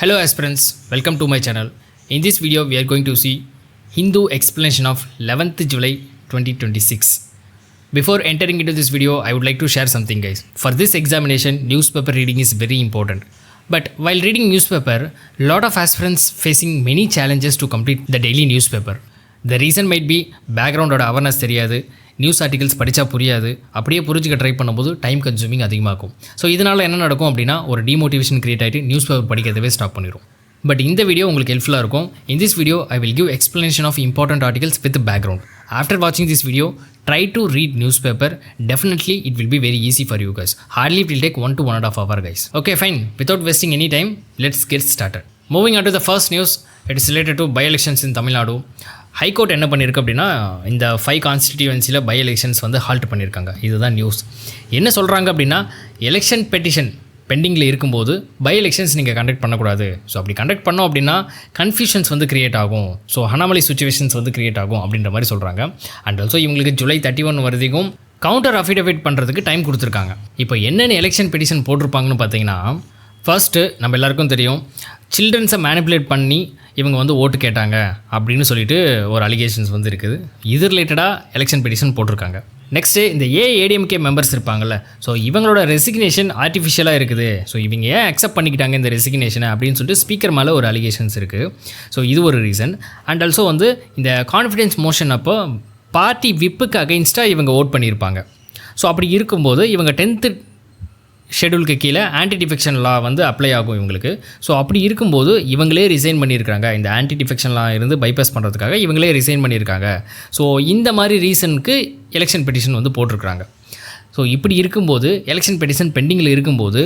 Hello aspirants, welcome to my channel. In this video we are going to see Hindu explanation of 11th July 2026. Before entering into this video, I would like to share something guys. For this examination, newspaper reading is very important. But while reading newspaper, lot of aspirants facing many challenges to complete the daily newspaper. The reason might be background oda awareness தெரியாது, news articles படித்தா புரியாது, அப்படியே புரிஞ்சுக்க try பண்ணும்போது time consuming அதிகமாகும். So இதனால் என்ன நடக்கும் அப்படின்னா ஒரு டிமோட்டிவேஷன் கிரியேட் ஆகிட்டு நியூஸ் பேப்பர் படிக்கிறதவே ஸ்டாப் பண்ணிடும். பட் இந்த வீடியோ உங்களுக்கு ஹெல்ப்ஃபுல்லாக இருக்கும். In this video I will give explanation of important articles with background. After watching this video, try to read newspaper. Definitely it will be very easy for you guys. Hardly it will take 1 to 1.5 hours guys. Okay fine, without wasting any time, let's get started. Moving on to the first news, it is related to by-elections in Tamil Nadu. High court என்ன பண்ணியிருக்கு அப்படின்னா இந்த 5 கான்ஸ்டிடியூவன்சியில் by elections வந்து halt பண்ணியிருக்காங்க. இதுதான் news. என்ன சொல்கிறாங்க அப்படின்னா எலெக்ஷன் பெட்டிஷன் பெண்டிங்கில் இருக்கும்போது பை எலெக்ஷன்ஸ் நீங்கள் கண்டக்ட் பண்ணக்கூடாது. ஸோ அப்படி கண்டக்ட் பண்ணோம் அப்படின்னா கன்ஃபியூஷன்ஸ் வந்து கிரியேட் ஆகும். ஸோ அனாமலி சுச்சுவேஷன்ஸ் வந்து கிரியேட் ஆகும் அப்படின்ற மாதிரி சொல்கிறாங்க. அண்ட் ஆல்சோ இவங்களுக்கு ஜூலை 31 வரைக்கும் கவுண்டர் அஃபிடவிட் பண்ணுறதுக்கு டைம் கொடுத்துருக்காங்க. இப்போ என்னென்ன எலெக்ஷன் பெட்டிஷன் போட்டிருப்பாங்கன்னு பார்த்தீங்கன்னா, ஃபர்ஸ்ட்டு நம்ம எல்லாருக்கும் தெரியும் சில்ட்ரன்ஸை மேனிப்புலேட் பண்ணி இவங்க வந்து ஓட்டு கேட்டாங்க அப்படின்னு சொல்லிட்டு ஒரு அலிகேஷன்ஸ் வந்து இருக்குது. இது ரிலேட்டடாக எலெக்ஷன் பெட்டிஷன் போட்டிருக்காங்க. நெக்ஸ்ட்டு இந்த ஏடிஎம்கே மெம்பர்ஸ் இருப்பாங்கள்ல, ஸோ இவங்களோட ரெசிக்னேஷன் ஆர்டிஃபிஷியலாக இருக்குது. ஸோ இவங்க ஏன் அக்செப்ட் பண்ணிக்கிட்டாங்க இந்த ரெசிக்னேஷனை அப்படின்னு சொல்லிட்டு ஸ்பீக்கர் மேலே ஒரு அலிகேஷன்ஸ் இருக்குது. ஸோ இது ஒரு ரீசன். அண்ட் ஆல்சோ வந்து இந்த கான்ஃபிடென்ஸ் மோஷன் அப்போ பார்ட்டி விப்புக்கு அகைன்ஸ்டாக இவங்க ஓட் பண்ணியிருப்பாங்க. ஸோ அப்படி இருக்கும்போது இவங்க 10th ஷெடியூலுக்கு கீழே ஆன்டி டிஃபெக்ஷன் லா வந்து அப்ளை ஆகும் இவங்களுக்கு. ஸோ அப்படி இருக்கும்போது இவங்களே ரிசைன் பண்ணியிருக்காங்க. இந்த ஆன்டி டிஃபெக்ஷன் லா இருந்து பைபாஸ் பண்ணுறதுக்காக இவங்களே ரிசைன் பண்ணியிருக்காங்க. ஸோ இந்த மாதிரி ரீசனுக்கு எலெக்ஷன் பெட்டிஷன் வந்து போட்டிருக்காங்க. ஸோ இப்படி இருக்கும்போது எலெக்ஷன் பெட்டிஷன் பெண்டிங்கில் இருக்கும்போது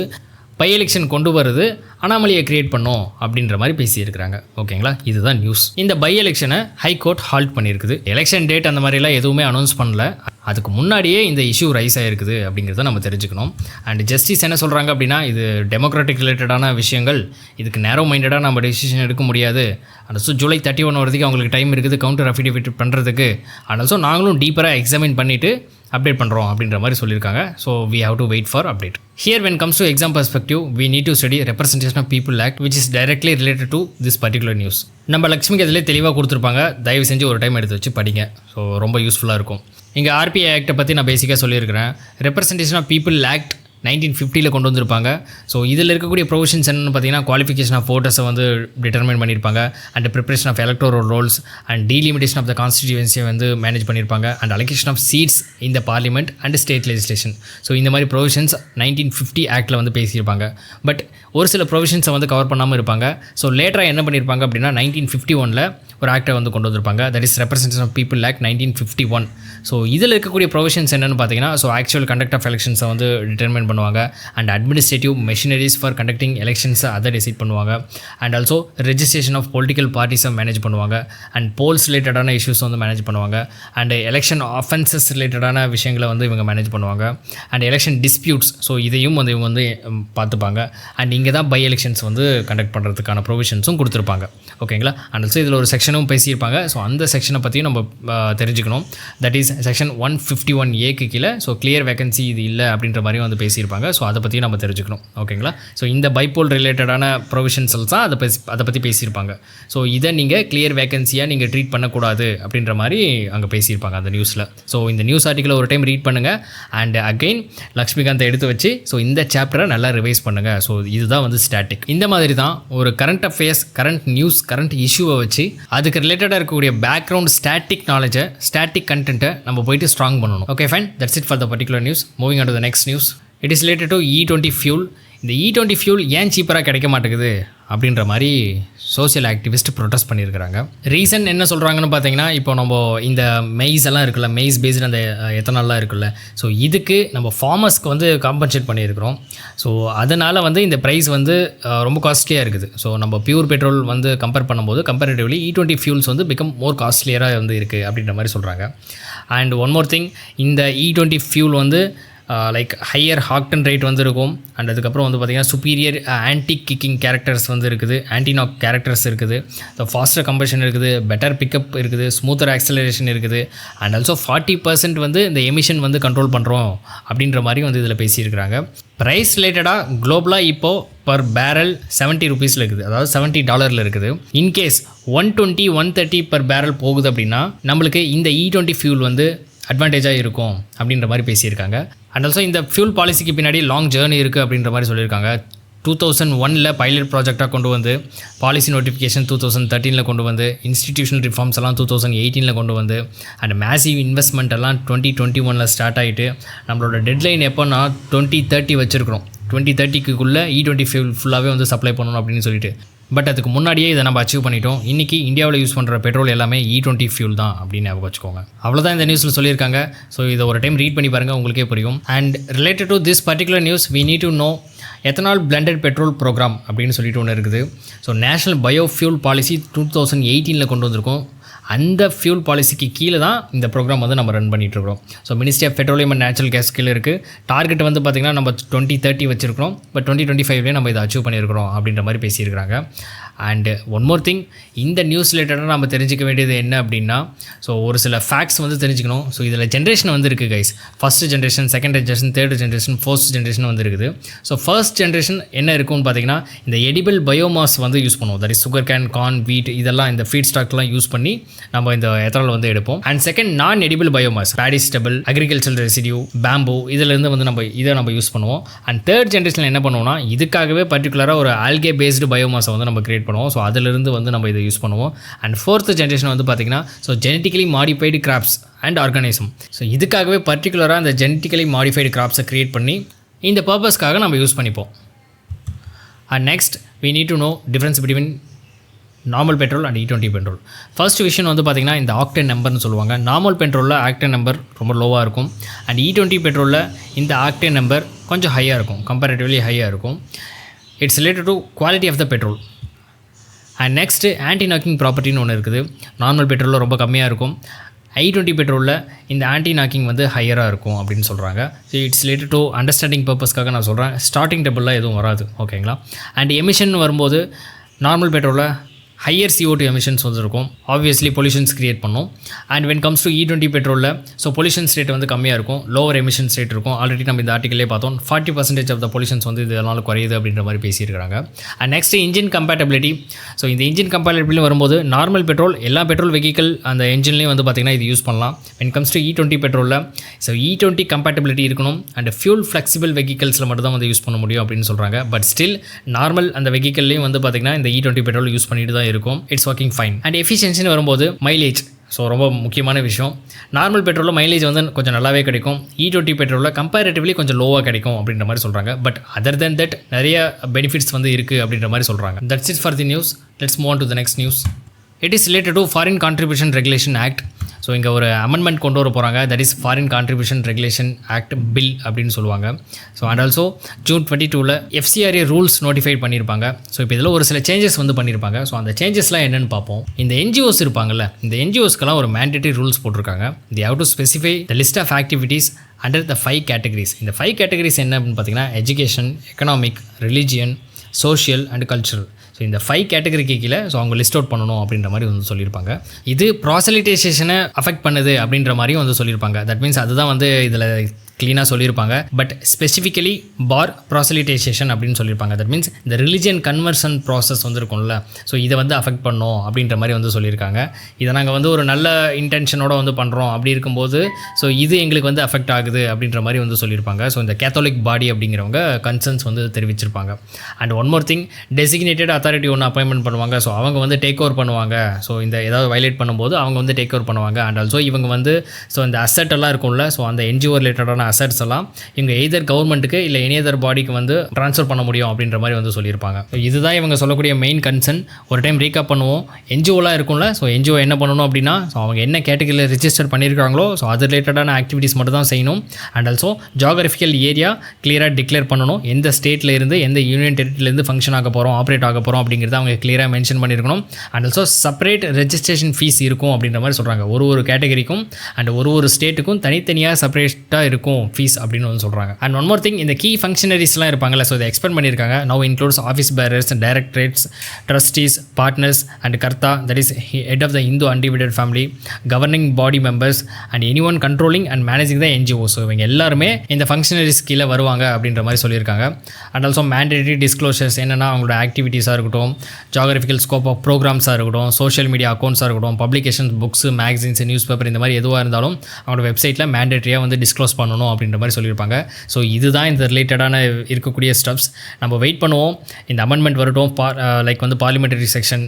பை எலெக்ஷன் கொண்டு வருது அனாமலியை கிரியேட் பண்ணோம் அப்படின்ற மாதிரி பேசியிருக்கிறாங்க. ஓகேங்களா, இதுதான் நியூஸ். இந்த பை எலெக்ஷனை ஹைகோர்ட் ஹால்ட் பண்ணியிருக்குது. எலெக்ஷன் டேட் அந்த மாதிரிலாம் எதுவுமே அனௌன்ஸ் பண்ணல. அதுக்கு முன்னாடியே இந்த இஷ்யூ ரைஸ் ஆகிருக்குது அப்படிங்கிறத நம்ம தெரிஞ்சுக்கணும். அண்ட் ஜஸ்டிஸ் என்ன சொல்கிறாங்க அப்படின்னா, இது டெமோக்ராட்டிக் ரிலேட்டடான விஷயங்கள், இதுக்கு நேரோ மைண்டடாக நம்ம டெசிஷன் எடுக்க முடியாது. அண்ட் ஸோ ஜூலை 31 வரைக்கும் அவங்களுக்கு டைம் இருக்குது கவுண்டர் அஃபிடவிட் பண்ணுறதுக்கு. அண்ட் ஸோ நாங்களும் டீப்பராக எக்ஸாமின் பண்ணிவிட்டு அப்டேட் பண்ணுறோம் அப்படின்ற மாதிரி சொல்லியிருக்காங்க. So we have to wait for update. Here when comes to exam perspective, we need to study representation of people act which is directly related to this particular news. நம்ம லக்ஷ்மிக்கு அதிலே தெளிவாக கொடுத்துருப்பாங்க. தயவு செஞ்சு ஒரு டைம் எடுத்து வச்சு படிங்க. ஸோ ரொம்ப யூஸ்ஃபுல்லாக இருக்கும். இங்கே ஆர்பிஐ ஆக்டை பற்றி நான் பேசிக்காக சொல்லியிருக்கிறேன். ரெப்ரசன்டேஷன் ஆஃப் பீப்புள் ஆக்ட் 1950 கொண்டு வந்திருப்பாங்க. ஸோ இதில் இருக்கக்கூடிய ப்ரொவிஷன்ஸ் என்னென்னு பார்த்தீங்கன்னா, குவாலிஃபிகேஷன் ஆஃப் ஓட்டர்ஸை வந்து டிட்டர்மைன் பண்ணியிருப்பாங்க. And preparation of electoral rolls and delimitation of the கான்ஸ்டிடியூன்சியை வந்து மேனேஜ் பண்ணியிருப்பாங்க. அண்ட் அலோகேஷன் ஆஃப் சீட்ஸ் இந்த parliament and state legislation. So இந்த மாதிரி ப்ரொவிஷன்ஸ் 1950 ஆக்டில் வந்து பேசியிருப்பாங்க. பட் ஒரு சில ப்ரொவிஷன்ஸை வந்து கவர் பண்ணாமல் இருப்பாங்க. ஸோ லேட்டராக என்ன பண்ணியிருப்பாங்க அப்படின்னா 1951 ஒரு ஆக்டை வந்து கொண்டு வந்திருப்பாங்க. That is representation of people act 1951. So இதில் இருக்கக்கூடிய ப்ரொவிஷன்ஸ் என்னென்னு பார்த்தீங்கன்னா, ஸோ ஆக்சுவல் கண்டக்ட் ஆஃப் எலெக்ஷன்ஸை வந்து டிட்டர்மைன் பண்ணுவாங்க. And administrative machineries for conducting எலெக்ஷன்ஸை அதை டிசைட் பண்ணுவாங்க. And also registration of political பார்ட்டிஸை மேனேஜ் பண்ணுவாங்க. அண்ட் போல்ஸ் ரிலேட்டடான இஷ்யூஸ் வந்து மேனேஜ் பண்ணுவாங்க. அண்ட் எலெக்ஷன் ஆஃபென்சஸ் ரிலேட்டடான விஷயங்களை வந்து இவங்க மேனேஜ் பண்ணுவாங்க. அண்ட் எலெக்ஷன் டிஸ்பியூட்ஸ், ஸோ இதையும் வந்து இவங்க வந்து பார்த்துப்பாங்க. அண்ட் இங்கே தான் பை எலெக்ஷன்ஸ் வந்து கண்டக்ட் பண்ணுறதுக்கான ப்ரொவிஷன்ஸும் கொடுத்துருப்பாங்க. ஓகேங்களா, அண்ட் ஆல்சோ இதில் ஒரு செக்ஷனும் பேசியிருப்பாங்க. ஸோ அந்த செக்ஷனை பற்றியும் நம்ம தெரிஞ்சுக்கணும். தட் இஸ் செக்ஷன் 151A கீழே. ஸோ கிளியர் வேகன்சி இது இல்லை அப்படின்ற மாதிரி வந்து பேசியிருப்பாங்க. ஸோ அதை பற்றியும் நம்ம தெரிஞ்சுக்கணும். ஓகேங்களா, ஸோ இந்த பைப்போல் ரிலேட்டடான ப்ரொவிஷன்ஸ் தான் அதை பற்றி பேசியிருப்பாங்க. ஸோ இதை நீங்கள் கிளியர் வேகன்சியாக நீங்கள் ட்ரீட் பண்ணக்கூடாது அப்படின்ற மாதிரி அங்கே பேசியிருப்பாங்க அந்த நியூஸில். ஸோ இந்த நியூஸ் ஆர்டிக்கலை ஒரு டைம் ரீட் பண்ணுங்கள். அண்ட் அகெயின் லக்ஷ்மிகாந்தை எடுத்து வச்சு ஸோ இந்த சாப்டரை நல்லா ரிவைஸ் பண்ணுங்கள். ஸோ இதுதான் வந்து ஸ்டாட்டிக். இந்த மாதிரி தான் ஒரு current affairs, current news, current இஷ்யூவை வச்சு அதுக்கு ரிலேட்டடாக இருக்கக்கூடிய பேக்ரவுண்ட் ஸ்டாட்டிக் நாலேஜை, ஸ்டாட்டிக் கண்டென்ட்டை நம்ம போயிட்டு ஸ்ட்ராங் பண்ணணும். Okay fine, that's it for the particular news. Moving on to the next news. It is related to E20 fuel. இந்த E20 ஃபியூல் ஏன் சீப்பராக கிடைக்க மாட்டேங்குது அப்படின்ற மாதிரி சோசியல் ஆக்டிவிஸ்ட் ப்ரொட்டஸ்ட் பண்ணியிருக்கிறாங்க. ரீசன் என்ன சொல்கிறாங்கன்னு பார்த்தீங்கன்னா, இப்போ நம்ம இந்த மெய்ஸ் எல்லாம் இருக்குல்ல, மெய்ஸ் பேஸ்டு அந்த எத்தனால்லாம் இருக்குல்ல, ஸோ இதுக்கு நம்ம ஃபார்மர்ஸ்க்கு வந்து காம்பன்சேட் பண்ணியிருக்கிறோம். ஸோ அதனால் வந்து இந்த ப்ரைஸ் வந்து ரொம்ப காஸ்ட்லியாக இருக்குது. ஸோ நம்ம பியூர் பெட்ரோல் வந்து கம்பேர் பண்ணும்போது கம்பேரிட்டிவ்லி E20 ஃபியூல்ஸ் வந்து பிகம் மோர் காஸ்ட்லியராக வந்து இருக்குது அப்படின்ற மாதிரி சொல்கிறாங்க. அண்ட் ஒன் மோர் திங், இந்த E20 ஃபியூல் வந்து லைக் ஹையர் ஹாக்டன் ரேட் வந்து இருக்கும். அண்ட் அதுக்கப்புறம் வந்து பார்த்திங்கன்னா சுப்பீரியர் ஆன்டி கிக்கிங் கேரக்டர்ஸ் வந்து இருக்குது, ஆன்டி நாக் கேரக்டர்ஸ் இருக்குது, ஃபாஸ்டர் கம்பஷன் இருக்குது, பெட்டர் பிக்கப் இருக்குது, ஸ்மூத்தர் ஆக்சலரேஷன் இருக்குது. அண்ட் ஆல்சோ 40% வந்து இந்த எமிஷன் வந்து கண்ட்ரோல் பண்ணுறோம் அப்படின்ற மாதிரி வந்து இதில் பேசியிருக்கிறாங்க. ப்ரைஸ் ரிலேட்டடாக குளோபலாக இப்போது பர் பேரல் $70 இருக்குது, அதாவது $70 இருக்குது. இன்கேஸ் 120 130 பர் பேரல் போகுது அப்படின்னா நம்மளுக்கு இந்த E20 ஃபியூல் வந்து அட்வான்டேஜாக இருக்கும் அப்படின்ற மாதிரி பேசியிருக்காங்க. அண்ட் ஆல்சோ இந்த ஃபியூல் பாலிசிக்கு பின்னாடி லாங் ஜேர்னி இருக்குது அப்படின்ற மாதிரி சொல்லியிருக்காங்க. 2001 பைலட் ப்ராஜெக்டாக கொண்டு வந்து பாலிசி நோட்டிஃபிகேஷன் 2013 கொண்டு வந்து இன்ஸ்டிடியூஷனல் ரிஃபார்ம்ஸ் எல்லாம் 2018 கொண்டு வந்து அண்ட் மேசிவ் இன்வெஸ்ட்மெண்ட் எல்லாம் 2021 ஸ்டார்ட் ஆகிட்டு நம்மளோட டெட்லைன் எப்போன்னா 2030 வச்சுருக்கிறோம். 2030க்குள்ளே E20 ஃபியூல் ஃபுல்லாகவே வந்து சப்ளை பண்ணணும் அப்படின்னு சொல்லிட்டு. பட் அதுக்கு முன்னாடியே இதை நம்ம அச்சீவ் பண்ணிட்டோம். இன்றைக்கி இந்தியாவில் யூஸ் பண்ணுற பெட்ரோல் எல்லாமே E20 ஃபியூல் தான் அப்படின்னு ஞாபகம் வச்சுக்கோங்க. அவ்வளோதான் இந்த நியூஸில் சொல்லியிருக்காங்க. ஸோ இதை ஒரு டைம் ரீட் பண்ணி பாருங்கள், உங்களுக்கே புரியும். And related to this particular news we need to know ethanol blended petrol programme அப்படின்னு சொல்லிட்டு ஒன்று இருக்குது. ஸோ நேஷ்னல் பயோஃபியூல் பாலிசி 2018 கொண்டு வந்திருக்கோம். அந்த ஃபியூல் பாலிசிக்கு கீழே தான் இந்த ப்ரோக்ராம் வந்து நம்ம ரன் பண்ணிகிட்ருக்கிறோம். So ministry of petroleum and natural gas கீழே இருக்குது. டார்கெட் வந்து பார்த்திங்கன்னா நம்ம 2030 வச்சுருக்கிறோம். பட் 2025 நம்ம இதை அச்சீவ் பண்ணியிருக்கிறோம் அப்படின்ற மாதிரி பேசியிருக்கிறாங்க. அண்டு ஒன் மோர் திங், இந்த நியூஸ் ரிலேட்டடாக நம்ம தெரிஞ்சிக்க வேண்டியது என்ன அப்படின்னா, ஸோ ஒரு சில ஃபேக்ட்ஸ் வந்து தெரிஞ்சுக்கணும். ஸோ இதில் ஜென்ரேஷன் வந்து இருக்குது guys. First generation, second generation, third generation, fourth generation வந்து இருக்குது. ஸோ ஃபர்ஸ்ட் ஜென்ரேஷன் என்ன இருக்குன்னு பார்த்தீங்கன்னா இந்த எடிபிள் பயோமாஸ் வந்து யூஸ் பண்ணுவோம். That is sugar cane, corn, வீட் இதெல்லாம் இந்த ஃபீட் ஸ்டாக்லாம் யூஸ் பண்ணி நம்ம இந்த எத்தனால் வந்து எடுப்போம். And second non edible biomass, பேடிஸ்டபிள், அக்ரிகல்ச்சரல் ரெசிடியூ, பேம்போ இதிலேருந்து வந்து நம்ம யூஸ் பண்ணுவோம். அண்ட் தேர்ட் ஜென்ரேஷனில் என்ன பண்ணுவோம்னா இதுக்காகவே பர்டிகுலராக ஒரு ஆல்கே பேஸ்டு பயோமாஸை வந்து நம்ம கிரியேட் பண்ணுவோம். ஸோ அதிலிருந்து வந்து நம்ம இதை யூஸ் பண்ணுவோம். அண்ட் ஃபோர்த் ஜென்ரேஷன் வந்து பார்த்திங்கன்னா so genetically modified crops and organism. So இதுக்காகவே பர்டிகுலராக அந்த ஜெனட்டிக்கலி மாடிஃபைடு கிராப்ஸை க்ரியேட் பண்ணி இந்த பர்பஸ்க்காக நம்ம யூஸ் பண்ணிப்போம். And next we need to know difference between normal petrol and E20 petrol. First விஷயம் வந்து பார்த்திங்கன்னா இந்த ஆக்டேன் நம்பர்னு சொல்லுவாங்க. நார்மல் பெட்ரோலில் ஆக்டேன் நம்பர் ரொம்ப லோவாக இருக்கும். அண்ட் E20 பெட்ரோலில் இந்த ஆக்டேன் நம்பர் கொஞ்சம் ஹையாக இருக்கும், கம்பேரிட்டிவ்லி ஹையாக இருக்கும். It's related to quality of the petrol. And next anti knocking ப்ராப்பர்ட்டின்னு ஒன்று இருக்குது. நார்மல் பெட்ரோலில் ரொம்ப கம்மியாக இருக்கும். I20 பெட்ரோலில் இந்த ஆன்டி நாக்கிங் வந்து ஹையராக இருக்கும் அப்படின்னு சொல்கிறாங்க. So it's related to understanding பர்பஸ்க்காக நான் சொல்கிறேன். ஸ்டார்டிங் டபுளாக எதுவும் வராது, ஓகேங்களா. அண்ட் எமிஷன் வரும்போது நார்மல் பெட்ரோலில் ஹையர் CO2 எமிஷன்ஸ் வந்து இருக்கும். ஆப்வியஸ்லி பொல்யூஷன்ஸ் கிரியேட் பண்ணும். And when comes to E20 பெட்ரோலில் ஸோ பொல்யூஷன்ஸ் ரேட் வந்து கம்மியாக இருக்கும், லோவர் எமிஷன்ஸ் ரேட் இருக்கும். ஆல்ரெடி நம்ம இந்த ஆர்டிக்கலே பார்த்தோம் 40% ஆஃப் த பொல்யூஷன்ஸ் வந்து இதனால் குறையுது அப்படின்ற மாதிரி பேசியிருக்காங்க. And next engine compatibility. So இந்த இன்ஜின் கம்பேட்டபிலிட்டி வரும்போது நார்மல் பெட்ரோல் எல்லா பெட்ரோல் வெஹிக்கல் அந்த என்ஜின்லேயும் வந்து பார்த்திங்கன்னா இது யூஸ் பண்ணலாம். வென் கம்ஸ் டு E20 பெட்ரோலில் ஸோ E20 கம்பேட்டபிலிட்டி இருக்கணும். அண்ட் ஃபியூல் ஃப்ளெக்சிபிள் வெஹிக்கல்ஸில் மட்டும் தான் வந்து யூஸ் பண்ண முடியும் அப்படின்னு சொல்கிறாங்க. பட் ஸ்டில் நார்மல் அந்த வெஹிக்கல்லையும் வந்து பார்த்திங்கன்னா இந்த E20 பெட்ரோல் யூஸ் பண்ணிட்டு தான் இருக்கும். It's working fine. அண்ட் எஃபிஷியன்சின்னு வரும்போது மைலேஜ் ஸோ ரொம்ப முக்கியமான விஷயம். நார்மல் பெட்ரோலில் மைலேஜ் வந்து கொஞ்சம் நல்லாவே கிடைக்கும். E20 பெட்ரோலில் கம்பேரிட்டிவ்லி கொஞ்சம் லோவாக கிடைக்கும் அப்படின்ற மாதிரி சொல்கிறாங்க. பட் அதர் தென் தட் நிறைய பெனிஃபிட்ஸ் வந்து இருக்குது அப்படின்ற மாதிரி சொல்கிறாங்க. That's it for the news. Let's move on to the next news. It is related to foreign contribution regulation act. So இங்கே ஒரு அமெண்ட்மெண்ட் கொண்டு வர போகிறாங்க. That is foreign contribution regulation act bill அப்படின்னு சொல்லுவாங்க. So and also June 22 FCRA rules notify பண்ணியிருப்பாங்க. So இப்போ இதில் ஒரு சில சேஞ்சஸ் வந்து பண்ணியிருப்பாங்க. ஸோ அந்த சேஞ்சஸ்லாம் என்னென்னு பார்ப்போம். இந்த NGOs இருப்பாங்கல்ல, இந்த NGOஸ்க்கெல்லாம் ஒரு மேண்டேட்டரி ரூல்ஸ் போட்டிருக்காங்க. The how to specify the list of activities under the 5 categories. இந்த 5 கேட்டகரிஸ் என்ன அப்படின்னு பார்த்தீங்கன்னா education, economic, religion, social and cultural. So இந்த 5 கேட்டகரிக்கு கீழே ஸோ அவங்க லிஸ்ட் அவுட் பண்ணணும் அப்படின்ற மாதிரி வந்து சொல்லியிருப்பாங்க. இது ப்ராசலிட்டைசேஷனை அஃபெக்ட் பண்ணுது அப்படின்ற மாதிரியும் வந்து சொல்லியிருப்பாங்க. தட் மீன்ஸ் அதுதான் வந்து இதில் க்ளீனாக சொல்லியிருப்பாங்க. பட் ஸ்பெசிஃபிக்கலி ப்ராசலிட்டைசேஷன் அப்படின்னு சொல்லியிருப்பாங்க. தட் மீன்ஸ் இந்த ரிலிஜியன் கன்வர்ஷன் ப்ராசஸ் வந்து இருக்கும்ல, ஸோ இதை வந்து அஃபெக்ட் பண்ணோம் அப்படின்ற மாதிரி வந்து சொல்லியிருக்காங்க. இதை நாங்கள் வந்து ஒரு நல்ல இன்டென்ஷனோட வந்து பண்ணுறோம். அப்படி இருக்கும்போது ஸோ இது எங்களுக்கு வந்து அஃபெக்ட் ஆகுது அப்படின்ற மாதிரி வந்து சொல்லியிருப்பாங்க. ஸோ இந்த கேத்தோலிக் பாடி அப்படிங்கிறவங்க கன்சர்ன்ஸ் வந்து தெரிவிச்சிருப்பாங்க. And one more thing, designated authority ஒன்று அப்பாயின்மெண்ட் பண்ணுவாங்க. ஸோ அவங்க வந்து டேக் ஓவர் பண்ணுவாங்க. ஸோ இந்த ஏதாவது வயலேட் பண்ணும்போது அவங்க வந்து டேக் ஓவர் பண்ணுவாங்க. அண்ட் ஆல்சோ இவங்க வந்து ஸோ இந்த அசெட் எல்லாம் இருக்கும்ல, ஸோ அந்த NGO ரிலேட்டடான அசெட்ஸ் எல்லாம் இவங்க எய்தர் கவர்மெண்ட்டுக்கு இல்லை எனி அதர் பாடிக்கு வந்து ட்ரான்ஸ்ஃபர் பண்ண முடியும் அப்படின்ற மாதிரி வந்து சொல்லியிருப்பாங்க. இதுதான் இவங்க சொல்லக்கூடிய மெயின் கன்சர்ன். ஒரு டைம் ரீகாப் பண்ணுவோம். NGOலாம் இருக்கும்ல, ஸோ NGO என்ன பண்ணணும் அப்படின்னா ஸோ அவங்க என்ன கேட்டகரியில் ரிஜிஸ்டர் பண்ணியிருக்காங்களோ ஸோ அது ரிலேட்டடான ஆக்டிவிட்டீஸ் மட்டும் தான் செய்யணும். அண்ட் ஆல்சோ ஜியோகிராஃபிக்கல் ஏரியா கிளியராக டிக்ளேர் பண்ணணும். எந்த ஸ்டேட்டில் இருந்து எந்த யூனியன் டெரிட்டரியிலேருந்து ஃபங்க்ஷன் ஆக போகிறோம், ஆப்ரேட் ஆக போகிறோம் அப்படிங்கிறத அவங்க கிளியராக மென்ஷன் பண்ணியிருக்கணும். And also separate registration fees இருக்கும் அப்படின்ற மாதிரி சொல்கிறாங்க. ஒரு கேட்டகரிக்கும் அண்ட் ஒரு ஸ்டேட்டுக்கும் தனித்தனியாக செப்பரேட்டாக இருக்கும் ஃபீஸ் அப்படின்னு வந்து சொல்கிறாங்க. அண்ட் ஒன் மோர் திங், இந்த கீ ஃபங்க்ஷனரிஸ்லாம் இருப்பாங்கல்ல, ஸோ இதை எக்ஸ்பெண்ட் பண்ணியிருக்காங்க. Now includes office bearers, directorates, trustees, partners and karta, that is head of the Hindu undivided family, governing body members and any one controlling and managing the NGO. So இவங்க எல்லாருமே இந்த functionaries கீழே வருவாங்க அப்படின்ற மாதிரி சொல்லியிருக்காங்க. அண்ட் ஆல்சோ மேண்டேட்டரி டிஸ்க்ளோஷர்ஸ் என்னென்னா அவங்களோட ஆக்டிவிட்டீஸாக இருக்கட்டும், ஜாகிரபிக்கல் ஸ்கோப் ஆஃப் ப்ரோக்ராம்ஸாக இருக்கட்டும், சோஷியல் மீடியா அக்கௌண்ட்ஸாக இருக்கட்டும், publications, books, magazines, news paper, இந்த மாதிரி எதுவாக இருந்தாலும் அவங்களோட வெப்சைட்டில் மேண்டேட்டரியாக வந்து டிஸ்க்ளோஸ் பண்ணணும் அப்படின்ற மாதிரி சொல்லியிருப்பாங்க. ஸோ இதுதான் இந்த ரிலேட்டடான இருக்கக்கூடிய ஸ்டெப்ஸ். நம்ம வெயிட் பண்ணுவோம், இந்த அமெண்ட்மெண்ட் வரட்டும். லைக் வந்து பார்லிமெண்டரி செக்ஷன்,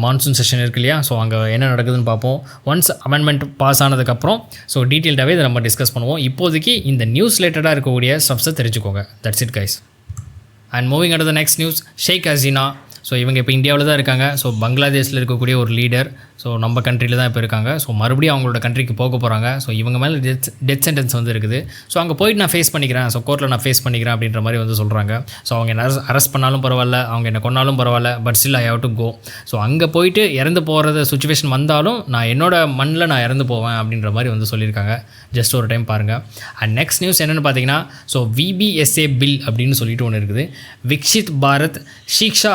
மான்சூன் செஷன் இருக்கு இல்லையா, ஸோ அங்கே என்ன நடக்குதுன்னு பார்ப்போம். ஒன்ஸ் அமெண்ட்மெண்ட் பாஸ் ஆனதுக்கப்புறம் ஸோ டீட்டெயில்டாகவே இதை நம்ம டிஸ்கஸ் பண்ணுவோம். இப்போதைக்கு இந்த நியூஸ் ரிலேட்டடாக இருக்கக்கூடிய ஸ்டெப்ஸை தெரிஞ்சுக்கோங்க. That's it guys. And moving at the next news, Sheikh Hasina. So இவங்க இப்போ இந்தியாவில் தான் இருக்காங்க. ஸோ பங்களாதேஷில் இருக்கக்கூடிய ஒரு லீடர். ஸோ நம்ம கண்ட்ரியில் தான் இப்போ இருக்காங்க. ஸோ மறுபடியும் அவங்களோட கண்ட்ரிக்கு போக போகிறாங்க. ஸோ இவங்க மேலே டெத் சென்டென்ஸ் வந்து இருக்குது. ஸோ அங்கே போயிட்டு நான் ஃபேஸ் பண்ணிக்கிறேன், ஸோ கோர்ட்டில் நான் ஃபேஸ் பண்ணிக்கிறேன் அப்படின்ற மாதிரி வந்து சொல்கிறாங்க. ஸோ அவங்க என்ன அரெஸ்ட் பண்ணாலும் பரவாயில்ல, அவங்க என்ன கொன்னாலும் பரவாயில்ல, but still I have to go. So அங்கே போயிட்டு இறந்து போகிறது சுச்சுவேஷன் வந்தாலும் நான் என்னோட மண்ணில் நான் இறந்து போவேன் அப்படின்ற மாதிரி வந்து சொல்லியிருக்காங்க. ஜஸ்ட் ஒரு டைம் பாருங்கள். அண்ட் நெக்ஸ்ட் நியூஸ் என்னென்னு பார்த்தீங்கன்னா, ஸோ விபிஎஸ்ஏ பில் அப்படின்னு சொல்லிட்டு ஒன்று இருக்குது. விக்ஷித் பாரத் ஷிக்ஷா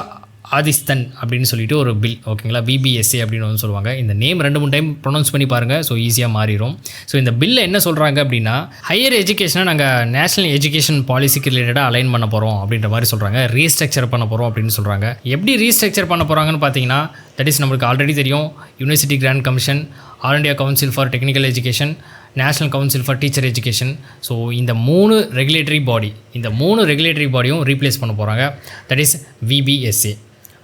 ஆதிஸ்தன் அப்படின்னு சொல்லிட்டு ஒரு பில். ஓகேங்களா, விபிஎஸ்ஏ அப்படின்னு வந்து சொல்லுவாங்க. இந்த நேம் 2-3 டைம் ப்ரொனவுன்ஸ் பண்ணி பாருங்கள், ஸோ ஈஸியாக மாறிடும். ஸோ இந்த பில்லை என்ன சொல்கிறாங்க அப்படின்னா, ஹையர் எஜுகேஷனை நாங்கள் நேஷனல் எஜுகேஷன் பாலிசிக்கு ரிலேட்டடாக அலைன் பண்ண போகிறோம் அப்படின்ற மாதிரி சொல்கிறாங்க. ரீஸ்ட்ரக்சர் பண்ண போகிறோம் அப்படின்னு சொல்கிறாங்க. எப்படி ரீஸ்ட்ரக்சர் பண்ண போகிறாங்கன்னு பார்த்தீங்கன்னா, தட் இஸ் நம்மளுக்கு ஆல்ரெடி தெரியும், university grant commission, all India council for technical education, national council for teacher education. So இந்த 3 ரெகுலேட்டரி பாடி, இந்த 3 ரெகுலேட்டரி பாடியும் ரீப்ளேஸ் பண்ண போகிறாங்க. That is VBSA.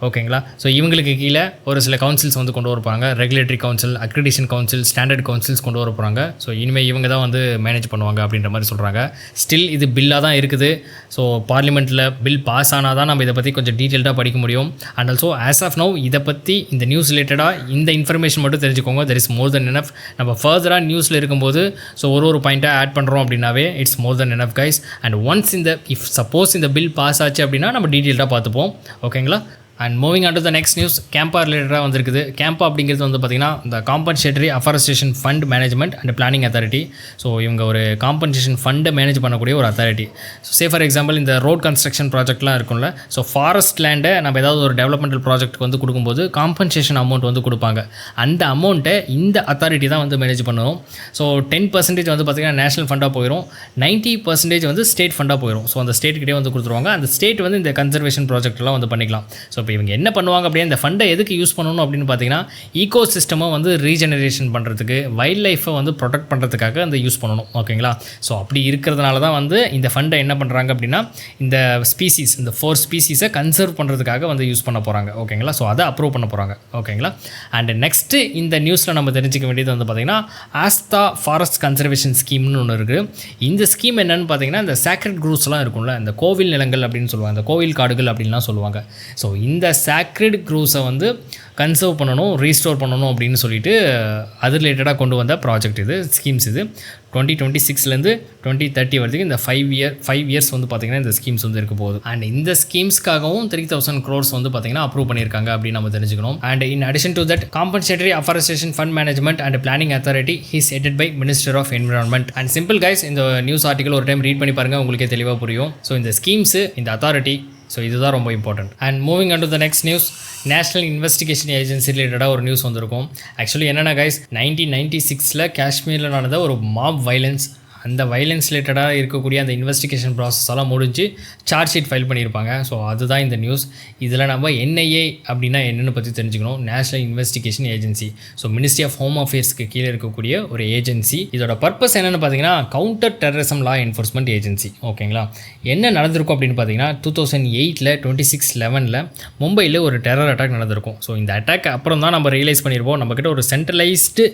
ஓகேங்களா, ஸோ இவங்களுக்கு கீழே ஒரு சில கவுன்சில்ஸ் வந்து கொண்டு வரப்பாங்க. Regulatory council, accreditation council, standard councils கொண்டு வர போகிறாங்க. ஸோ இனிமேல் இவங்க தான் வந்து மேனேஜ் பண்ணுவாங்க அப்படின்ற மாதிரி சொல்கிறாங்க. ஸ்டில் இது பில்லாக தான் இருக்குது. ஸோ பார்லிமெண்ட்டில் பில் பாஸ் ஆனால் தான் நம்ம இதை பற்றி கொஞ்சம் டீட்டெயில்டாக படிக்க முடியும். And also as of now இதை பற்றி இந்த நியூஸ் ரிலேட்டடாக இந்த இன்ஃபர்மேஷன் மட்டும் தெரிஞ்சுக்கோங்க. There is more than enough. நம்ம ஃபர்தராக நியூஸில் இருக்கும்போது ஸோ ஒரு பாயிண்ட்டாக ஆட் பண்ணுறோம் அப்படின்னாவே it's more than enough guys. And once if suppose இந்த பில் பாஸ் ஆச்சு அப்படின்னா நம்ம டீட்டெயில்டாக பார்த்துப்போம். ஓகேங்களா. And moving on to the next news, CAMPA ரிலேட்டடாக வந்துருக்குது. கேம்பா அப்படிங்கிறது வந்து பார்த்திங்கன்னா இந்த compensatory afforestation fund management and planning authority. So இவங்க ஒரு காம்பன்சேஷன் ஃபண்டை மேனேஜ் பண்ணக்கூடிய ஒரு authority. So say for example இந்த ரோட் கன்ஸ்ட்ரக்ஷன் ப்ராஜெக்ட்லாம் இருக்கும்ல, ஸோ ஃபாரஸ்ட் லேண்டை நம்ம ஏதாவது ஒரு டெவலப்மெண்டல் ப்ராஜெக்ட்டுக்கு வந்து கொடுக்கும்போது காம்பன்சேஷன் அமௌண்ட் வந்து கொடுப்பாங்க. அந்த அமௌண்ட்டை இந்த அத்தாரிட்டி தான் வந்து மேனேஜ் பண்ணணும். ஸோ 10% வந்து பார்த்திங்கன்னா நேஷனல் ஃபண்டாக போயிடும், 90% வந்து ஸ்டேட் ஃபண்டாக போயிடும். ஸோ அந்த ஸ்டேட்டுக்கிட்டே வந்து கொடுத்துருவாங்க. அந்த ஸ்டேட் வந்து இந்த கன்சர்வேஷன் ப்ராஜெக்ட்லாம் வந்து பண்ணிக்கலாம். ஸோ இப்போ இவங்க என்ன பண்ணுவாங்க அப்படியே இந்த ஃபண்டை எதுக்கு யூஸ் பண்ணணும் அப்படின்னு பார்த்தீங்கன்னா, ஈகோ சிஸ்டமை வந்து ரீஜெனரேஷன் பண்ணுறதுக்கு, வைல்ட் லைஃப்பை வந்து ப்ரொடெக்ட் பண்ணுறதுக்காக அந்த யூஸ் பண்ணணும். ஓகேங்களா. ஸோ அப்படி இருக்கிறதுனால தான் வந்து இந்த ஃபண்டை என்ன பண்ணுறாங்க அப்படின்னா, இந்த ஸ்பீசிஸ், இந்த 4 ஸ்பீசிஸை கன்சர்வ் பண்ணுறதுக்காக வந்து யூஸ் பண்ண போகிறாங்க. ஓகேங்களா. ஸோ அதை அப்ரூவ் பண்ண போகிறாங்க. ஓகேங்களா. அண்ட் நெக்ஸ்ட்டு இந்த நியூஸில் நம்ம தெரிஞ்சிக்க வேண்டியது வந்து பார்த்திங்கன்னா, ஆஸ்தா ஃபாரஸ்ட் கன்சர்வேஷன் ஸ்கீம்னு ஒன்று இருக்குது. இந்த ஸ்கீம் என்னென்னு பார்த்தீங்கன்னா, இந்த சேக்ரெட் க்ரூஸ்லாம் இருக்கும்ல, இந்த கோவில் நிலங்கள் அப்படின்னு சொல்லுவாங்க, இந்த கோவில் காடுகள் அப்படின்லாம் சொல்லுவாங்க. ஸோ இந்த சேக்ரெட் க்ரூஸை வந்து கன்சர்வ் பண்ணணும், ரீஸ்டோர் பண்ணணும் அப்படின்னு சொல்லிட்டு அது ரிலேட்டடாக கொண்டு வந்த ப்ராஜெக்ட் இது, ஸ்கீம்ஸ் இது. 2026லேருந்து 2030 வரைக்கும் இந்த 5 இயர்ஸ் வந்து பார்த்திங்கன்னா இந்த ஸ்கீம்ஸ் வந்து இருக்க போகுது. அண்ட் இந்த ஸ்கீம்ஸ்க்காகவும் 3000 crores வந்து பார்த்திங்கன்னா அப்ரூவ் பண்ணியிருக்காங்க அப்படின்னு நம்ம தெரிஞ்சுக்கணும். And in addition to that, compensatory afforestation fund management and planning authority is headed by minister of environment. And simple guys, இந்த நியூஸ் ஆர்டிகல் ஒரு டைம் ரீட் பண்ணி பாருங்கள், உங்களுக்கே தெளிவாக புரியும். ஸோ இந்த ஸ்கீம்ஸு, இந்த அத்தாரிட்டி, ஸோ இதுதான் ரொம்ப important. And moving on to the next news, national investigation agency ரிலேட்டடாக ஒரு நியூஸ் வந்திருக்கும். ஆக்சுவலி என்னென்னா கைஸ், 1996 காஷ்மீரில் நடந்த ஒரு மாப் வைலன்ஸ், அந்த வைலன்ஸ் ரிலேட்டடாக இருக்கக்கூடிய அந்த இன்வெஸ்டிகேஷன் ப்ராசஸ் எல்லாம் முடிஞ்சு சார்ஜ் ஷீட் ஃபைல் பண்ணியிருப்பாங்க. ஸோ அதுதான் இந்த நியூஸ். இதில் நம்ம என்ஐஏ அப்படின்னா என்னென்னு பற்றி தெரிஞ்சுக்கணும். National investigation agency. So ministry of home அஃபேர்ஸ்க்கு கீழே இருக்கக்கூடிய ஒரு ஏஜென்சி. இதோட பர்பஸ் என்னென்னு பார்த்தீங்கன்னா, counter terrorism law enforcement agency. ஓகேங்களா. என்ன நடந்திருக்கும் அப்படின்னு பார்த்தீங்கன்னா, 2008 26/11 மும்பையில் ஒரு டெரர் அட்டாக் நடந்திருக்கும். ஸோ இந்த அட்டாக் அப்புறம் தான் நம்ம ரியலைஸ் பண்ணியிருப்போம், நம்மக்கிட்ட ஒரு சென்ட்ரலைஸ்டு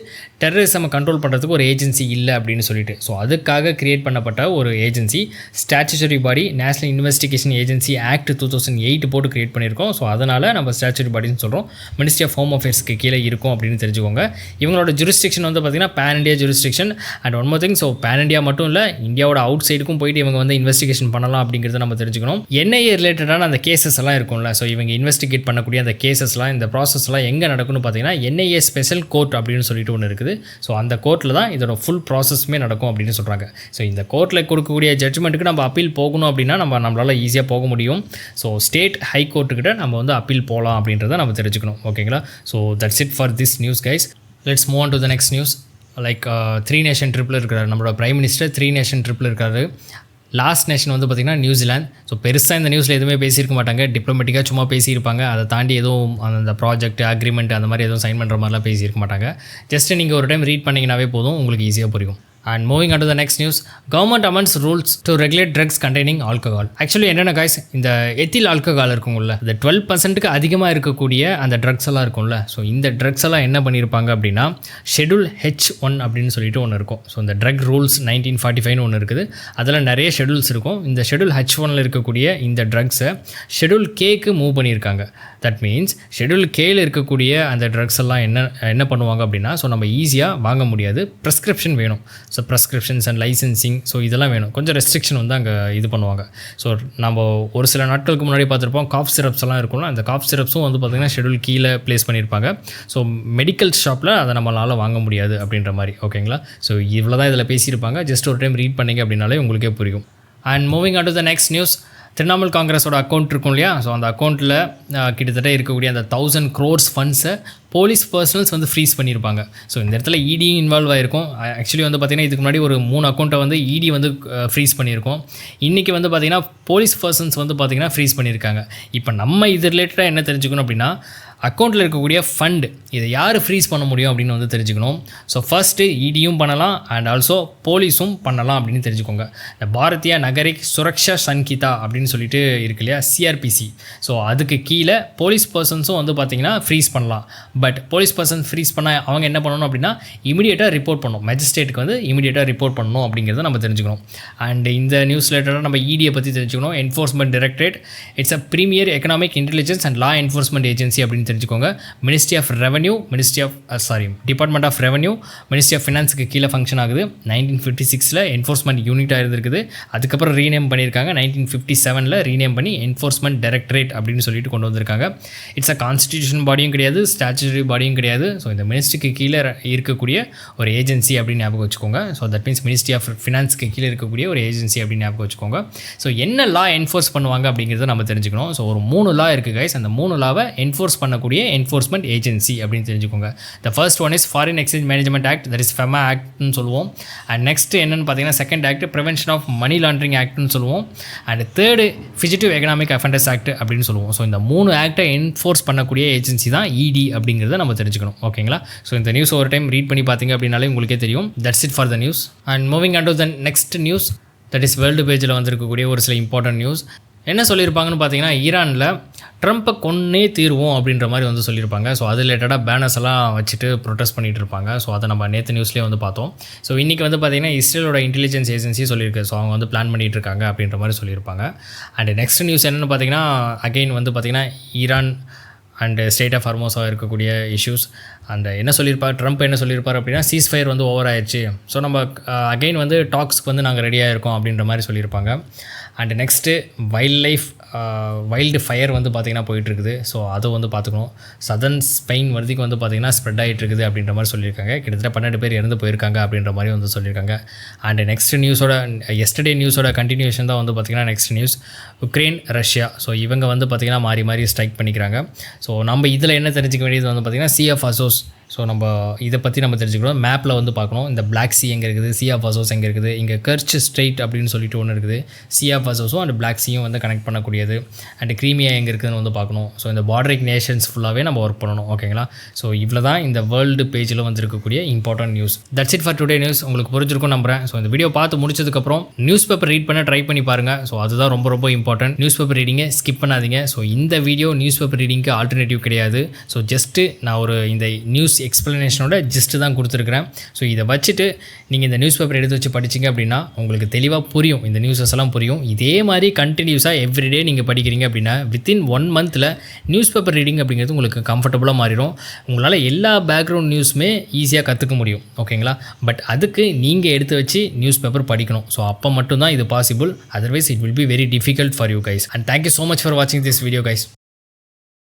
டெரரிசம் கண்ட்ரோல் பண்ணுறதுக்கு ஒரு ஏஜென்சி இல்லை அப்படின்னு சொல்லிட்டு. ஸோ அதுக்காக கிரியேட் பண்ணப்பட்ட ஒரு ஏஜென்சி, ஸ்டாச்சுட்டரி பாடி, நேஷனல் இன்வெஸ்டிகேஷன் ஏஜென்சி ஆக்ட் 2008 போட்டு கிரியேட் பண்ணியிருக்கோம். ஸோ அதனால் நம்ம ஸ்டாச்சுட்டரி பாடின்னு சொல்கிறோம். மினிஸ்ட்ரி ஆஃப் ஹோம் அஃபேர்ஸ்க்கு கீழே இருக்கும் அப்படின்னு தெரிஞ்சுக்கோங்க. இவங்களோட ஜூரிஸ்டிக்ஷன் வந்து பார்த்திங்கன்னா pan India jurisdiction. And one more thing, so pan India மட்டும் இல்லை, இந்தியாவோட அவுட் சைடுக்கும் போயிட்டு இவங்க வந்து இன்வெஸ்டிகேஷன் பண்ணலாம் அப்படிங்கிறத நம்ம தெரிஞ்சுக்கணும். என்ஐஏ ரிலேட்டடான அந்த கேசஸ் எல்லாம் இருக்கும்ல, ஸோ இவங்க இன்வெஸ்டிகேட் பண்ணக்கூடிய அந்த கேசஸ்லாம், இந்த ப்ராசஸ்லாம் எங்கே நடக்கும்னு பார்த்தீங்கன்னா, என்ஐஏ ஸ்பெஷல் கோர்ட் அப்படின்னு சொல்லிட்டு ஒன்று இருக்குது. ஸோ அந்த கோர்ட்டில் தான் இதோட ஃபுல் ப்ராசஸ்மே நடக்கும் அப்படின்னு சொல்கிறாங்க. சொல்கிறாங்க. ஸோ இந்த கோர்ட்டில் கொடுக்கக்கூடிய ஜட்ஜ்மெண்ட்டுக்கு நம்ம அப்பீல் போகணும் அப்படின்னா நம்மளால் ஈஸியாக போக முடியும். ஸோ ஸ்டேட் ஹை கோர்ட்டுக்கிட்ட நம்ம வந்து அப்பீல் போகலாம் அப்படின்றத நம்ம தெரிஞ்சுக்கணும். ஓகேங்களா? So that's it for this news guys. Let's move on to the next news. Like 3 nation ட்ரிப்பில் இருக்கிறார் நம்மளோட பிரைம் மினிஸ்டர். 3 நேஷன் ட்ரிப்பில் இருக்காரு. லாஸ்ட் நேஷன் வந்து பார்த்திங்கன்னா நியூசிலாந்து. ஸோ பெருசாக இந்த நியூஸில் எதுவுமே பேசியிருக்க மாட்டாங்க, டிப்ளமேட்டிக்காக சும்மா பேசியிருப்பாங்க. அதை தாண்டி எதுவும் அந்த ப்ராஜெக்ட் அக்ரிமெண்ட் அந்த மாதிரி எதுவும் சைன் பண்ணுற மாதிரிலாம் பேசியிருக்க மாட்டாங்க. ஜஸ்ட் நீங்கள் ஒரு டைம் ரீட் பண்ணிங்கனாவே போதும், உங்களுக்கு ஈஸியாக புரியும். And moving on to the next news, government amends rules to regulate drugs containing alcohol. Actually என்னென்ன guys, இந்த எத்தில் ஆல்கஹால் இருக்குங்கள்ல, இந்த 12%க்கு அதிகமாக இருக்கக்கூடிய அந்த ட்ரக்ஸ் எல்லாம் இருக்கும்ல. ஸோ இந்த ட்ரக்ஸ் எல்லாம் என்ன பண்ணியிருப்பாங்க அப்படின்னா ஷெடியூல் H1 அப்படின்னு சொல்லிட்டு ஒன்று இருக்கும். ஸோ இந்த ட்ரக் ரூல்ஸ் 1945 ஒன்று இருக்குது. அதில் நிறைய ஷெடியூல்ஸ் இருக்கும். இந்த ஷெடியூல் H1ல் இருக்கக்கூடிய இந்த ட்ரக்ஸை ஷெடியூல் Kக்கு மூவ் பண்ணியிருக்காங்க. தட் மீன்ஸ் ஷெடியூல் Kயில் இருக்கக்கூடிய அந்த ட்ரக்ஸ் எல்லாம் என்ன பண்ணுவாங்க அப்படின்னா, ஸோ நம்ம ஈஸியாக வாங்க முடியாது, ப்ரெஸ்கிரிப்ஷன் வேணும். ஸோ ப்ரெஸ்கிரிப்ஷன்ஸ் அண்ட் லைசன்சிங், ஸோ இதெல்லாம் வேணும். கொஞ்சம் ரெஸ்ட்ரிக்ஷன் வந்து அங்கே இது பண்ணுவாங்க. ஸோ நம்ம ஒரு சில நாட்களுக்கு முன்னாடி பார்த்துருப்போம், காஃப் சிரப்ஸ் எல்லாம் இருக்கும்ல, அந்த காஃப் சிரப்ஸும் வந்து பார்த்திங்கன்னா ஷெடியூல் கீழே ப்ளேஸ் பண்ணியிருப்பாங்க. ஸோ மெடிக்கல் ஷாப்பில் அதை நம்மளால் வாங்க முடியாது அப்படின்ற மாதிரி. ஓகேங்களா? ஸோ இவ்வளோ தான் இதில் பேசியிருப்பாங்க. ஜஸ்ட் ஒரு டைம் ரீட் பண்ணிங்க அப்படின்னாலே உங்களுக்கே புரியும். And moving on to the next news, Trinamool காங்கிரஸோட அக்கௌண்ட் இருக்கும் இல்லையா, ஸோ அந்த அக்கௌண்ட்டில் கிட்டத்தட்ட இருக்கக்கூடிய அந்த 1000 crores ஃபண்ட்ஸை போலீஸ் பர்சனல்ஸ் வந்து ஃப்ரீஸ் பண்ணியிருப்பாங்க. ஸோ இந்த இடத்துல இடியும் இன்வால்வ் ஆகிருக்கும். ஆக்சுவலி வந்து பார்த்திங்கன்னா இதுக்கு முன்னாடி ஒரு 3 அக்கௌண்ட்டை வந்து இடி வந்து ஃப்ரீஸ் பண்ணியிருக்கோம். இன்றைக்கி வந்து பார்த்திங்கன்னா போலீஸ் பர்சன்ஸ் வந்து பார்த்திங்கன்னா ஃப்ரீஸ் பண்ணியிருக்காங்க. இப்போ நம்ம இது ரிலேட்டடாக என்ன தெரிஞ்சுக்கணும் அப்படின்னா, அக்கௌண்ட்டில் இருக்கக்கூடிய ஃபண்டு இதை யார் ஃப்ரீஸ் பண்ண முடியும் அப்படின்னு வந்து தெரிஞ்சுக்கணும். ஸோ ஃபஸ்ட்டு இடியும் பண்ணலாம் அண்ட் ஆல்சோ போலீஸும் பண்ணலாம் அப்படின்னு தெரிஞ்சுக்கோங்க. இந்த பாரதிய நகரிக் சுரக்ஷா சன்கிதா அப்படின்னு சொல்லிட்டு இருக்கு இல்லையா, சிஆர்பிசி. ஸோ அதுக்கு கீழே போலீஸ் பர்சன்ஸும் வந்து பார்த்திங்கன்னா ஃப்ரீஸ் பண்ணலாம். பட் போலீஸ் பர்சன் ஃப்ரீஸ் பண்ண அவங்க என்ன பண்ணணும் அப்படின்னா, இமீடியட்டாக ரிப்போர்ட் பண்ணணும், மேஜிஸ்ட்ரேட்டுக்கு வந்து இமீடியட்டாக ரிப்போர்ட் பண்ணணும் அப்படிங்கிறத நம்ம தெரிஞ்சுக்கணும். அண்ட் இந்த நியூஸ் ரிலேட்டடாக நம்ம இடியை பற்றி தெரிஞ்சுக்கணும். Enforcement directorate, it's a premier economic intelligence and law enforcement agency அப்படின்னு தெரிஞ்சுக்கோங்க. Ministry of revenue, department of revenue, ministry of ஃபினான்ஸுக்கு கீழே ஃபங்க்ஷன் ஆகுது. 1956 என்ஃபோர்ஸ்மெண்ட் யூனிட்டாக இருந்திருக்குது. அதுக்கப்புறம் ரீநேம் பண்ணியிருக்காங்க. 1957 ரீநேம் பண்ணி என்ஃபோர்ஸ்மெண்ட் டைரக்டரேட் அப்படின்னு சொல்லிட்டு கொண்டு வந்திருக்காங்க. இட்ஸ் அ கான்ஸ்டிடியூஷன் பாடியும் கிடையாது, ஸ்டாச்சுட்டரி பாடியும் கிடையாது. ஸோ இந்த மினிஸ்ட்ரிக்கு கீழே இருக்கக்கூடிய ஒரு ஏஜென்சி அப்படின்னு ஞாபகம் வச்சுக்கோங்க. So that means ministry of ஃபினான்ஸுக்கு கீழே இருக்கக்கூடிய ஒரு ஏஜென்சி அப்படின்னு ஞாபகம் வச்சுக்கோங்க. ஸோ என்ன லா என்ஃபோர்ஸ் பண்ணுவாங்க அப்படிங்கிறத நம்ம தெரிஞ்சுக்கணும். ஸோ ஒரு 3 லா இருக்குது கைஸ். அந்த 3 லாவை என்ஃபோர்ஸ் பண்ணக்கூடிய என்ஃபோர்ஸ்மெண்ட் ஏஜென்சி அப்படின்னு தெரிஞ்சுக்கோங்க. The first one is foreign exchange management act, that is FEMA ஆக்ட்னு சொல்லுவோம். அண்ட் நெக்ஸ்ட் என்னென்னு பார்த்தீங்கன்னா, second act prevention of money laundering ஆக்ட்னு சொல்லுவோம். And third fugitive economic offenders act அப்படின்னு சொல்லுவோம். ஸோ இந்த 3 ஆக்டை என்ஃபோர்ஸ் பண்ணக்கூடிய ஏஜென்சி தான் இடி அப்படிங்கிறத நம்ம தெரிஞ்சுக்கணும். ஓகேங்களா? ஸோ இந்த நியூஸ் ஒரு டைம் ரீட் பண்ணி பார்த்தீங்க அப்படின்னாலே உங்களுக்கே தெரியும். That's it for the news. And moving on to the next news, that is world பேஜில் வந்திருக்கக்கூடிய ஒரு சில இம்பார்ட்டன்ட் நியூஸ். என்ன சொல்லியிருப்பாங்கன்னு பார்த்தீங்கன்னா, ஈரானில் ட்ரம்ப்பை கொன்னே தீர்வோம் அப்படின்ற மாதிரி வந்து சொல்லியிருப்பாங்க. ஸோ அது ரிலேட்டடாக பேனர்ஸ் எல்லாம் வச்சுட்டு ப்ரொட்டஸ்ட் பண்ணிகிட்டு இருப்பாங்க. ஸோ அதை நம்ம நேற்று நியூஸ்லேயே வந்து பார்த்தோம். ஸோ இன்றைக்கி வந்து பார்த்திங்கன்னா இஸ்ரேலோட இன்டெலிஜென்ஸ் ஏஜென்சி சொல்லியிருக்கு. ஸோ அவங்க வந்து பிளான் பண்ணிகிட்டு இருக்காங்க அப்படின்ற மாதிரி சொல்லியிருப்பாங்க. அண்ட் நெக்ஸ்ட் நியூஸ் என்னென்னு பார்த்தீங்கன்னா, அகெயின் வந்து பார்த்திங்கன்னா ஈரான் அண்டு ஸ்டேட் ஆஃப் ஹார்மோஸாக இருக்கக்கூடிய இஷ்யூஸ். அண்ட் என்ன சொல்லியிருப்பார் ட்ரம்ப், என்ன சொல்லியிருப்பார் அப்படின்னா, சீஸ்ஃபயர் வந்து ஓவர் ஆயிடுச்சு, ஸோ நம்ம அகெயின் வந்து டாக்ஸ்க்கு வந்து நாங்கள் ரெடியாக இருக்கோம் அப்படின்ற மாதிரி சொல்லியிருப்பாங்க. அண்ட் நெக்ஸ்ட்டு வைல்டு ஃபயர் வந்து பார்த்திங்கன்னா போயிட்டுருக்குது. ஸோ அதை வந்து பார்த்துக்கணும். சதர்ன் ஸ்பெயின் வரைக்கும் வந்து பார்த்திங்கன்னா ஸ்ப்ரெட் ஆகிட்டு இருக்குது அப்படின்ற மாதிரி சொல்லியிருக்காங்க. கிட்டத்தட்ட 12 பேர் இறந்து போயிருக்காங்க அப்படின்ற மாதிரி வந்து சொல்லியிருக்காங்க. அண்ட் நெக்ஸ்ட் நியூஸோட எஸ்டர்டே நியூஸோட கண்டினியூஷன் தான் வந்து பார்த்திங்கன்னா next news, Ukraine Russia. So இவங்க வந்து பார்த்திங்கன்னா மாறி மாறி ஸ்ட்ரைக் பண்ணிக்கிறாங்க. ஸோ நம்ம இதில் என்ன தெரிஞ்சிக்க வேண்டியது வந்து பார்த்திங்கன்னா, சி ஆஃப் அசோஸ். ஸோ நம்ம இதை பற்றி நம்ம தெரிஞ்சுக்கணும். மேப்பில் வந்து பார்க்கணும், இந்த பிளாக் சி எங்கே இருக்குது, சி ஆஃப் அசோஸ் எங்கே இருக்குது, இங்கே கர்ச் ஸ்ட்ரெயிட் அப்படின்னு சொல்லிட்டு ஒன்று இருக்குது. சி ஆஃப் அசோஸும் அண்ட் பிளாக் சியும் வந்து கனெக்ட் பண்ணக்கூடியது. அண்ட் கிரீமியா எங்கே இருக்குதுன்னு வந்து பார்க்கணும். ஸோ இந்த பார்டரிக் நேஷன்ஸ் ஃபுல்லாகவே நம்ம ஒர்க் பண்ணணும். ஓகேங்களா? ஸோ இவ்வளோ தான் இந்த வேர்ல்டு பேஜில் வந்து இருக்கக்கூடிய important news. That's it for today news. உங்களுக்கு புரிஞ்சிருக்கும் நம்புறேன். ஸோ இந்த வீடியோ பார்த்து முடிச்சதுக்கப்புறம் நியூஸ் பேப்பர் ரீட் பண்ண ட்ரை பண்ணி பாருங்கள். ஸோ அதுதான் ரொம்ப ரொம்ப இம்பார்ட்டன்ட். நியூஸ் பேப்பர் ரீடிங்கை ஸ்கிப் பண்ணாதீங்க. ஸோ இந்த வீடியோ நியூஸ் பேப்பர் ரீடிங்க்கு ஆல்டர்னேட்டிவ் கிடையாது. ஸோ ஜஸ்ட்டு நான் ஒரு இந்த நியூஸ் எக்ஸ்ப்ளனேஷனோட ஜஸ்ட்டு தான் கொடுத்துருக்குறேன். ஸோ இதை வச்சுட்டு நீங்கள் இந்த நியூஸ் பேப்பர் எடுத்து வச்சு படிச்சிங்க அப்படின்னா உங்களுக்கு தெளிவாக புரியும், இந்த நியூஸஸ் எல்லாம் புரியும். இதே மாதிரி கண்டினியூஸாக எவ்ரிடே நீங்கள் படிக்கிறீங்க அப்படின்னா வித்தின் 1 மந்தில் நியூஸ் பேப்பர் ரீடிங் அப்படிங்கிறது உங்களுக்கு கம்ஃபர்டபுளாக மாறிடும். உங்களால் எல்லா பேக்ரவுண்ட் நியூஸுமே ஈஸியாக கற்றுக்க முடியும். ஓகேங்களா? பட் அதுக்கு நீங்கள் எடுத்து வச்சு நியூஸ் பேப்பர் படிக்கணும். ஸோ அப்போ மட்டும்தான் இது possible. Otherwise it will be very difficult for you guys. And thank you so much for வாட்சிங் திஸ் வீடியோ கைஸ்.